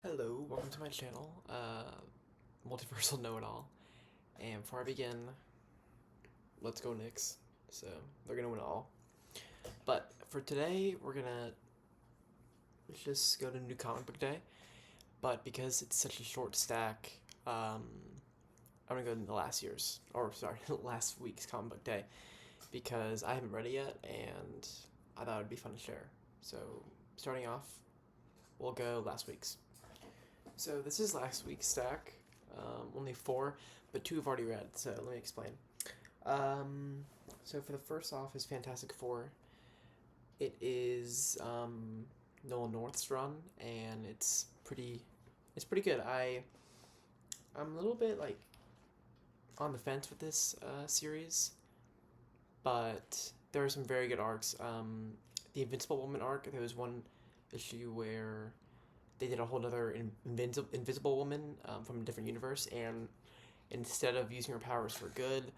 Hello, welcome to my channel, Multiversal Know-It-All. And before I begin, let's go Knicks. So, they're gonna win it all. But for today, we're gonna just go to New Comic Book Day. But because it's such a short stack, I'm gonna go to the last week's Comic Book Day. Because I haven't read it yet, and I thought it'd be fun to share. So, starting off, we'll go last week's. So this is last week's stack. Only four, but two I've already read. So let me explain. So for the first off is Fantastic Four. It is Nolan North's run, and it's pretty good. I'm a little bit like on the fence with this series, but there are some very good arcs. The Invincible Woman arc. There was one issue where they did a whole other invisible woman from a different universe, and instead of using her powers for good,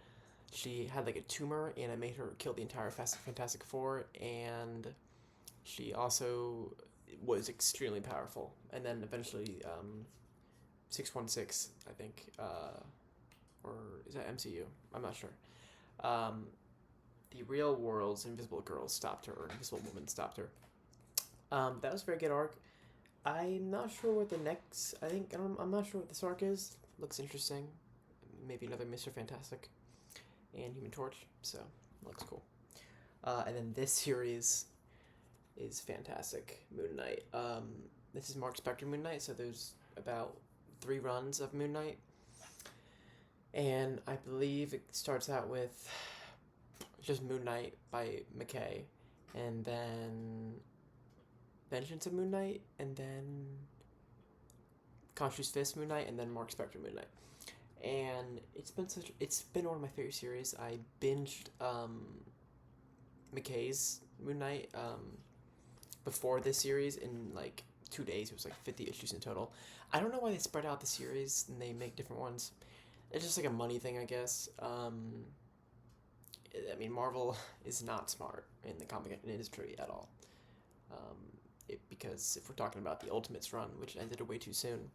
she had like a tumor, and it made her kill the entire Fantastic Four, and she also was extremely powerful. And then eventually, 616, I think, or is that MCU? I'm not sure. Um, the real world's Invisible Girl stopped her, or Invisible Woman stopped her. That was a very good arc. I'm not sure what the next. I'm not sure what this arc is. Looks interesting. Maybe another Mr. Fantastic and Human Torch. So looks cool. And then this series is fantastic. Moon Knight. This is Mark Spector Moon Knight. So there's about 3 runs of Moon Knight, and I believe it starts out with just Moon Knight by McKay, and then Vengeance of Moon Knight, and then Khonshu's Fist Moon Knight, and then Mark Spector Moon Knight. And it's been one of my favorite series. I binged McKay's Moon Knight before this series in like 2 days. It was like 50 issues in total. I don't know why they spread out the series and they make different ones. It's just like a money thing, I guess. I mean, Marvel is not smart in the comic industry at all. Because if we're talking about the Ultimates run, which ended way too soon,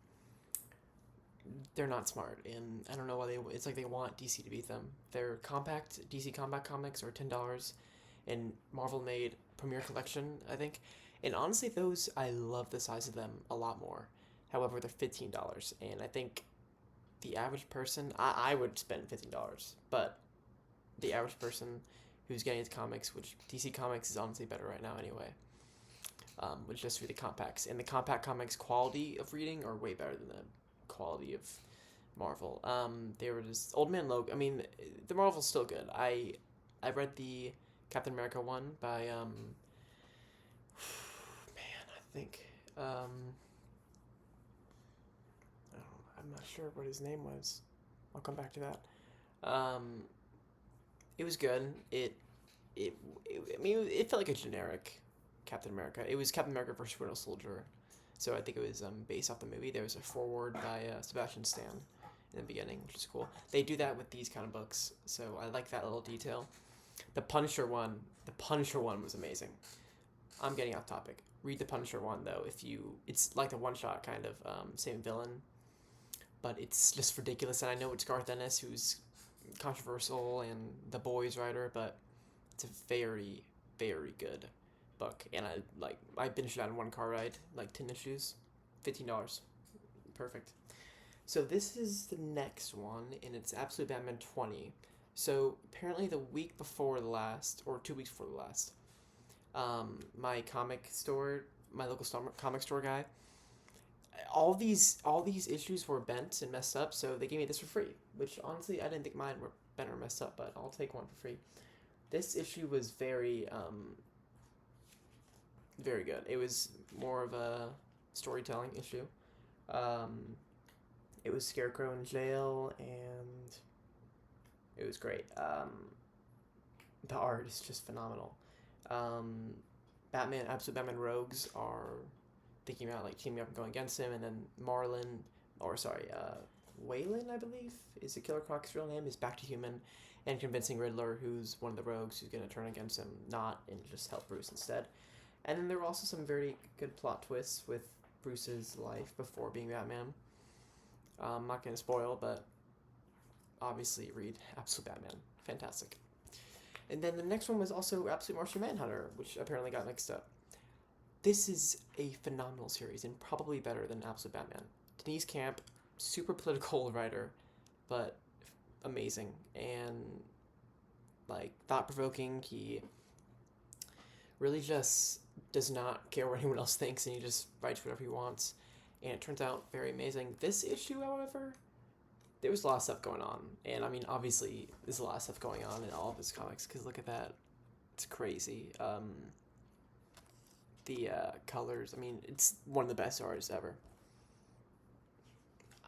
they're not smart, and I don't know why they. It's like they want DC to beat them. Their compact DC compact comics are $10, and Marvel made Premier Collection, I think, and honestly, those I love the size of them a lot more. However, they're $15, and I think the average person, I would spend $15, but the average person who's getting into comics, which DC Comics is honestly better right now anyway, would just read the compacts. And the compact comics quality of reading are way better than the quality of Marvel. There was Old Man Logan. I mean, the Marvel's still good. I read the Captain America one by man, I think I'm not sure what his name was. I'll come back to that. Um, it was good. I mean, it felt like a generic Captain America. It was Captain America versus Winter Soldier, so I think it was based off the movie. There was a foreword by Sebastian Stan in the beginning, which is cool. They do that with these kind of books, so I like that little detail. The Punisher one was amazing. I'm getting off topic. Read the Punisher one though. If you, it's like the one shot kind of same villain, but it's just ridiculous. And I know it's Garth Ennis, who's controversial and the Boys writer, but it's a very, very good book. And I binged it on one car ride, like 10 issues, $15, perfect. So this is the next one, and it's Absolute Batman 20. So apparently the week before the last, or 2 weeks before the last, my comic store, my local comic store guy, all these issues were bent and messed up, so they gave me this for free. Which honestly, I didn't think mine were bent or messed up, but I'll take one for free. This issue was very good. It was more of a storytelling issue. Um, it was Scarecrow in jail, and it was great. The art is just phenomenal. Um, Absolute Batman Rogues are thinking about like teaming up and going against him, and then Marlin, or sorry, Waylon, I believe, is the Killer Croc's real name, is back to human, and convincing Riddler, who's one of the rogues, who's going to turn against him, not and just help Bruce instead. And then there were also some very good plot twists with Bruce's life before being Batman. I'm not gonna spoil, but obviously read Absolute Batman. Fantastic. And then the next one was also Absolute Martian Manhunter, which apparently got mixed up. This is a phenomenal series and probably better than Absolute Batman. Denise Camp, super political writer, but amazing and like thought provoking. He really just does not care what anyone else thinks, and he just writes whatever he wants. And it turns out very amazing. This issue, however, there was a lot of stuff going on, and I mean, obviously, there's a lot of stuff going on in all of his comics. Because look at that, it's crazy. The colors. I mean, it's one of the best artists ever.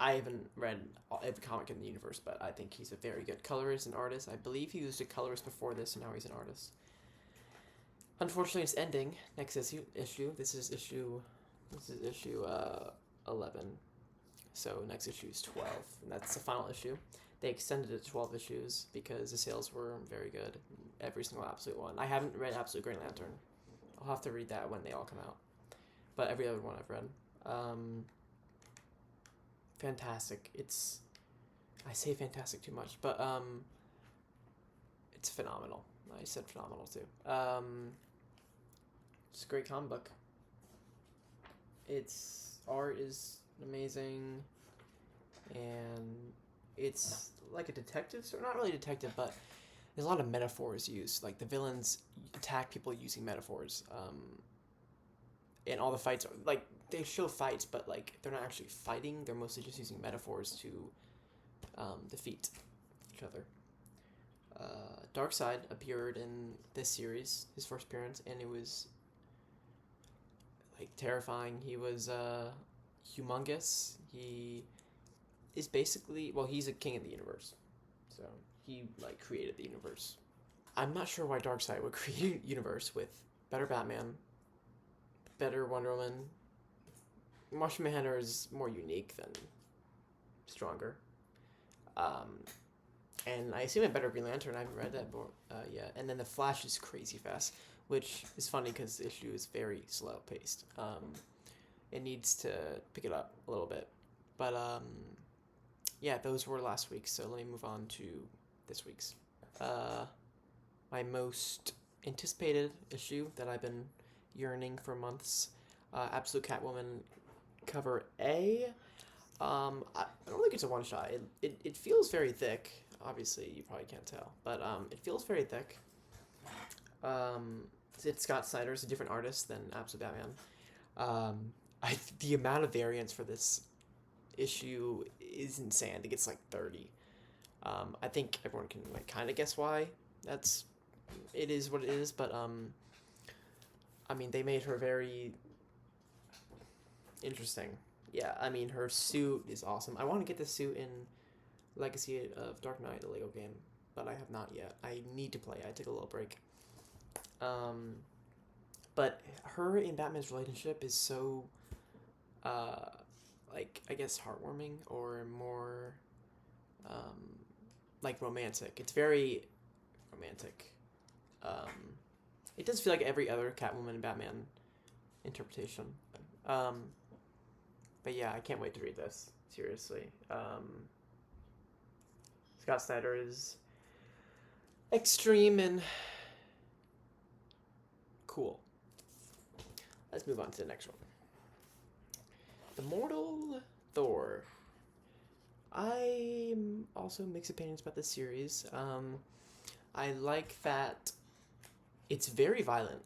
I haven't read every comic in the universe, but I think he's a very good colorist and artist. I believe he was a colorist before this, and now he's an artist. Unfortunately, it's ending next issue. This is issue 11. So next issue is 12, and that's the final issue. They extended it to 12 issues because the sales were very good. Every single Absolute one. I haven't read Absolute Green Lantern. I'll have to read that when they all come out. But every other one I've read. Fantastic. I say fantastic too much, but it's phenomenal. I said phenomenal too. It's a great comic book. Its art is amazing, and it's like a detective story. Not really a detective, but there's a lot of metaphors used. Like the villains attack people using metaphors. And all the fights are like they show fights, but like they're not actually fighting. They're mostly just using metaphors to defeat each other. Darkseid appeared in this series, his first appearance, and it was like terrifying. He was humongous. He is basically he's a king of the universe, so he like created the universe. I'm not sure why Darkseid would create a universe with better Batman, better Wonder Woman. Martian Manhunter is more unique than stronger. And I assume a better Green Lantern. I haven't read that yet. And then the Flash is crazy fast, which is funny because the issue is very slow paced. It needs to pick it up a little bit. But yeah, those were last week's. So let me move on to this week's. My most anticipated issue that I've been yearning for months. Absolute Catwoman cover A. I don't think it's a one-shot. It feels very thick. Obviously, you probably can't tell. But it feels very thick. It's Scott Snyder. It's a different artist than Absolute Batman. The amount of variants for this issue is insane. I think it's like 30. I think everyone can like kind of guess why. It is what it is. But I mean, they made her very interesting. Yeah, I mean, her suit is awesome. I want to get the suit in Legacy of Dark Knight, the Lego game, but I have not yet. I need to play. I took a little break. But her and Batman's relationship is so, like, I guess heartwarming or more, like, romantic. It's very romantic. It does feel like every other Catwoman and Batman interpretation. But yeah, I can't wait to read this. Seriously. Scott Snyder is extreme and cool. Let's move on to the next one. The Mortal Thor. I'm also mixed opinions about this series. I like that it's very violent.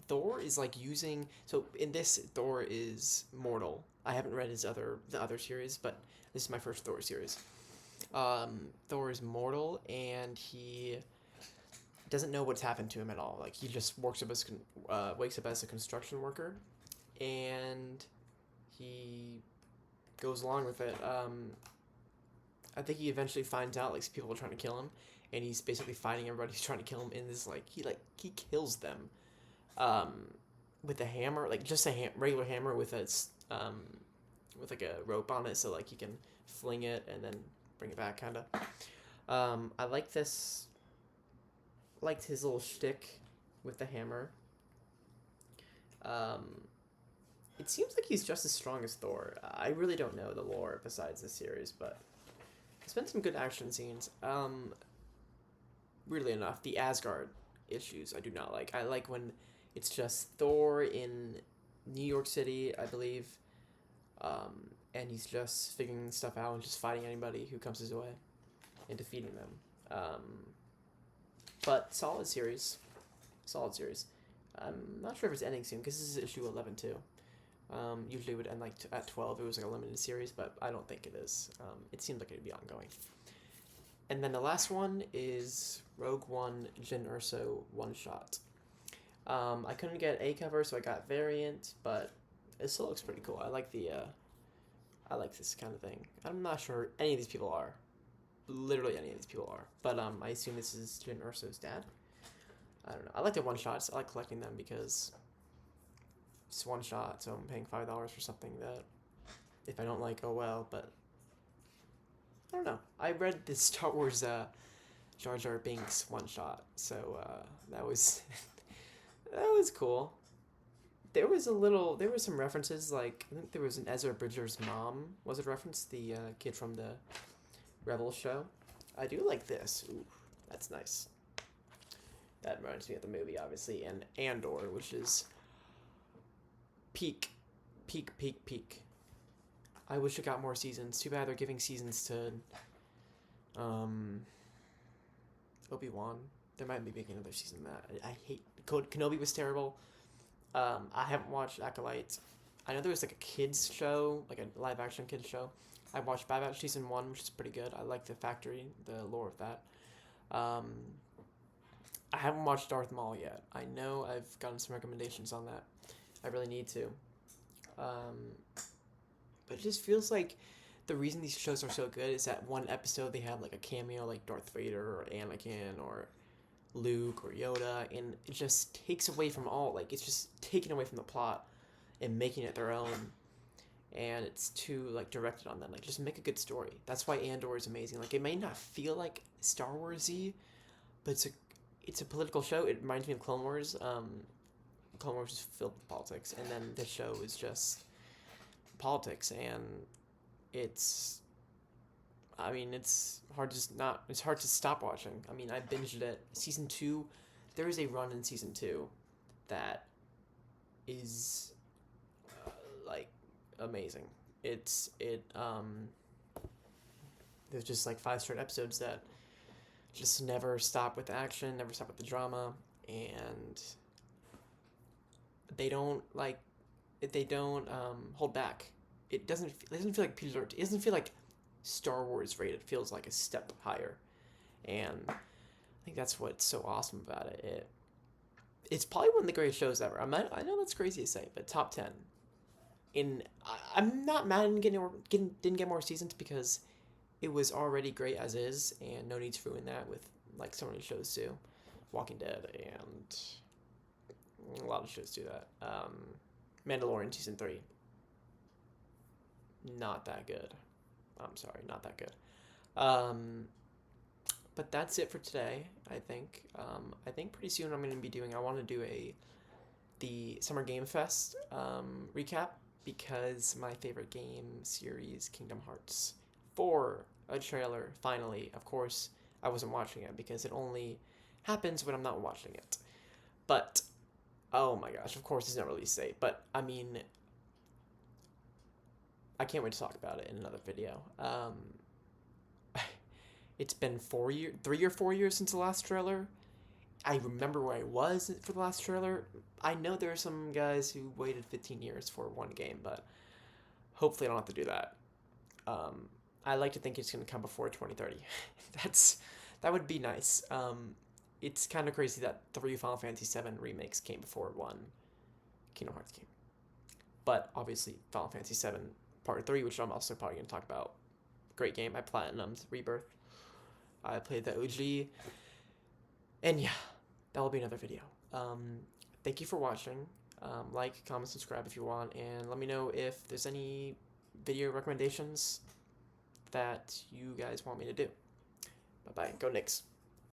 Thor is like using in this Thor is mortal. I haven't read the other series, but this is my first Thor series. Thor is mortal, and he doesn't know what's happened to him at all. Like he just wakes up as a construction worker, and he goes along with it. I think he eventually finds out like people are trying to kill him, and he's basically fighting everybody who's trying to kill him. In this he kills them, with a hammer, like just a regular hammer with with like a rope on it, so like he can fling it and then bring it back, kind of. I like this. Liked his little shtick with the hammer. it seems like he's just as strong as Thor. I really don't know the lore besides this series, but there's been some good action scenes. Weirdly enough, the Asgard issues I do not like. I like when it's just Thor in New York City, I believe, and he's just figuring stuff out and just fighting anybody who comes his way and defeating them. But solid series. Solid series. I'm not sure if it's ending soon because this is issue 11 too. Usually it would end like at 12. It was like a limited series, but I don't think it is. It seems like it would be ongoing. And then the last one is Rogue One Jyn Erso one shot. I couldn't get a cover, so I got variant, but it still looks pretty cool. I like I like this kind of thing. I'm not sure any of these people are. Literally any of these people are. But I assume this is Jyn Erso's dad. I don't know. I like the one shots. I like collecting them because it's one shot, so I'm paying $5 for something that if I don't like, oh well, but I don't know. I read the Star Wars Jar Jar Binks one shot, so that was that was cool. There were some references, like I think there was an Ezra Bridger's mom was it referenced, the kid from the Rebels show. I do like this. Ooh, that's nice. That reminds me of the movie, obviously, and Andor, which is peak. I wish it got more seasons. Too bad they're giving seasons to Obi-Wan. They might be making another season of that. I hate Kenobi was terrible. I haven't watched Acolyte. I know there was like a kids show, like a live action kids show. I watched Bad Batch season 1, which is pretty good. I like the factory, the lore of that. I haven't watched Darth Maul yet. I know I've gotten some recommendations on that. I really need to. But it just feels like the reason these shows are so good is that one episode they have like a cameo like Darth Vader or Anakin or Luke or Yoda, and it just takes away from all, like, it's just taken away from the plot and making it their own, and it's too like directed on them. Like, just make a good story. That's why Andor is amazing. Like, it may not feel like Star Wars-y, but it's a political show. It reminds me of Clone Wars. Clone Wars is filled with politics, and then this show is just politics, and it's it's hard to stop watching. I mean, I binged it. Season 2, there is a run in Season 2 that is like amazing. There's just like 5 straight episodes that just never stop with the action, never stop with the drama, and they don't hold back. It doesn't feel like PG. It doesn't feel like Star Wars rated. It feels like a step higher, and I think that's what's so awesome about it. It's probably one of the greatest shows ever. I know that's crazy to say, but top 10. I'm not mad at didn't get more seasons because it was already great as is, and no need to ruin that with like so many shows too. Walking Dead and a lot of shows do that. Mandalorian season 3. Not that good. I'm sorry, not that good. But that's it for today, I think. I think pretty soon I want to do the Summer Game Fest recap, because my favorite game series, Kingdom Hearts 4, a trailer, finally. Of course, I wasn't watching it because it only happens when I'm not watching it. But, oh my gosh, of course there's no release date. But, I mean, I can't wait to talk about it in another video. It's been 3 or 4 years since the last trailer. I remember where I was for the last trailer. I know there are some guys who waited 15 years for one game, but hopefully I don't have to do that. I like to think it's going to come before 2030. That would be nice. It's kind of crazy that 3 Final Fantasy VII remakes came before 1 Kingdom Hearts game. But obviously Final Fantasy VII Part 3, which I'm also probably going to talk about. Great game. I platinumed Rebirth. I played the OG. And yeah, that will be another video. Thank you for watching. Like, comment, subscribe if you want, and let me know if there's any video recommendations that you guys want me to do. Bye-bye. Go Knicks.